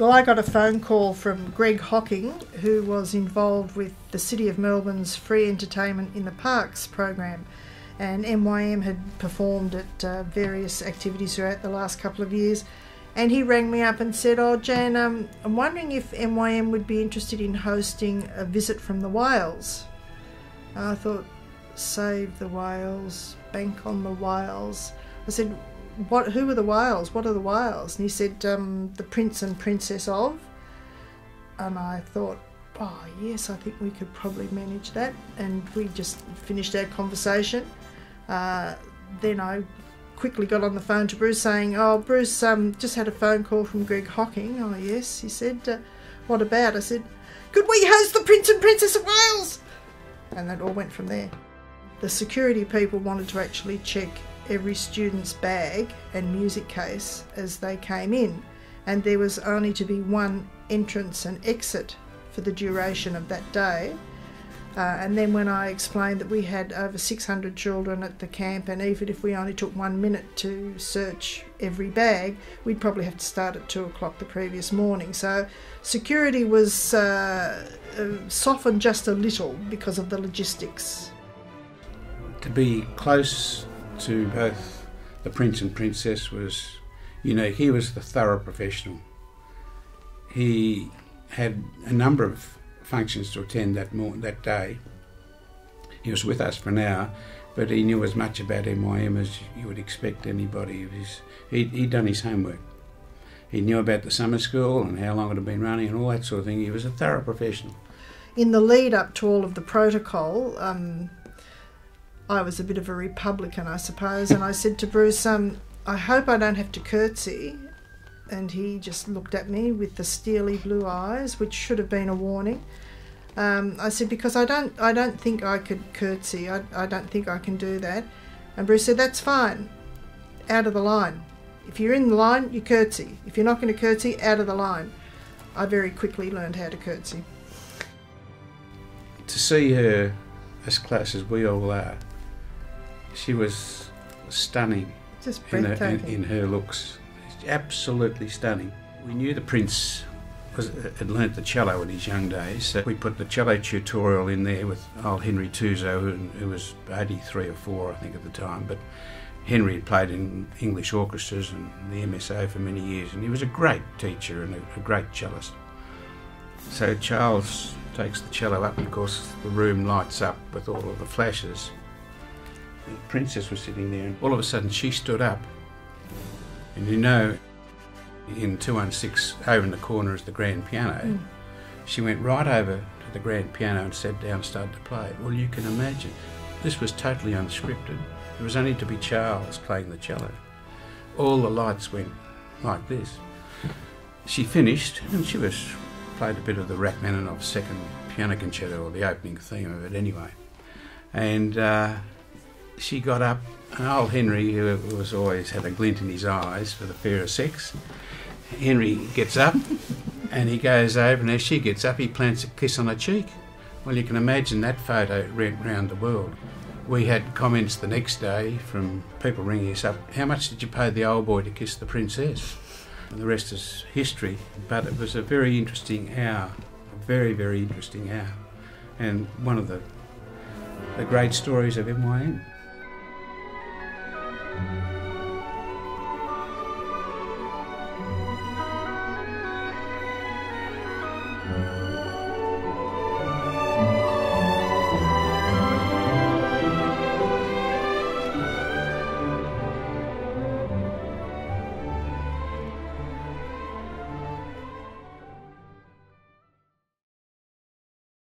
Well, I got a phone call from Greg Hocking, who was involved with the City of Melbourne's Free Entertainment in the Parks program, and MYM had performed at various activities throughout the last couple of years, and he rang me up and said, "Oh, Jan, I'm wondering if MYM would be interested in hosting a visit from the whales." And I thought, save the whales, bank on the whales. I said, who are the whales? What are the whales? And he said, the Prince and Princess of. And I thought, oh yes, I think we could probably manage that. And we just finished our conversation. Then I quickly got on the phone to Bruce saying, "Oh, Bruce, just had a phone call from Greg Hocking." "Oh yes," he said. "What about?" I said, "Could we host the Prince and Princess of Wales?" And that all went from there. The security people wanted to actually check every student's bag and music case as they came in, and there was only to be one entrance and exit for the duration of that day. And then when I explained that we had over 600 children at the camp, and even if we only took 1 minute to search every bag, we'd probably have to start at 2 o'clock the previous morning. So security was softened just a little because of the logistics. To be close to both the Prince and Princess was unique. He was the thorough professional. He had a number of functions to attend that day. He was with us for an hour, but he knew as much about MYM as you would expect anybody. He'd done his homework. He knew about the summer school and how long it had been running and all that sort of thing. He was a thorough professional. In the lead up to all of the protocol, I was a bit of a Republican, I suppose, and I said to Bruce, "I hope I don't have to curtsy." And he just looked at me with the steely blue eyes, which should have been a warning. I said, "Because I don't think I could curtsy. I don't think I can do that." And Bruce said, "That's fine. Out of the line. If you're in the line, you curtsy. If you're not going to curtsy, out of the line." I very quickly learned how to curtsy. To see her as close as we all are, she was stunning. Just breathtaking. In her looks. Absolutely stunning. We knew the Prince had learnt the cello in his young days, so we put the cello tutorial in there with old Henry Tuzo, who was 83 or 4 I think at the time, but Henry had played in English orchestras and the MSO for many years, and he was a great teacher and a great cellist. So Charles takes the cello up, and of course the room lights up with all of the flashes. The Princess was sitting there, and all of a sudden she stood up. And you know, in 216, over in the corner is the grand piano. She went right over to the grand piano and sat down and started to play. Well, you can imagine, this was totally unscripted. It was only to be Charles playing the cello. All the lights went like this. She finished, and she played a bit of the Rachmaninoff's second piano concerto, or the opening theme of it anyway. And she got up, and old Henry, who was always had a glint in his eyes for the fairer sex, Henry gets up and he goes over, and as she gets up, he plants a kiss on her cheek. Well, you can imagine that photo went round the world. We had comments the next day from people ringing us up, "How much did you pay the old boy to kiss the princess?" And the rest is history. But it was a very interesting hour, a very, very interesting hour, and one of the great stories of MYM.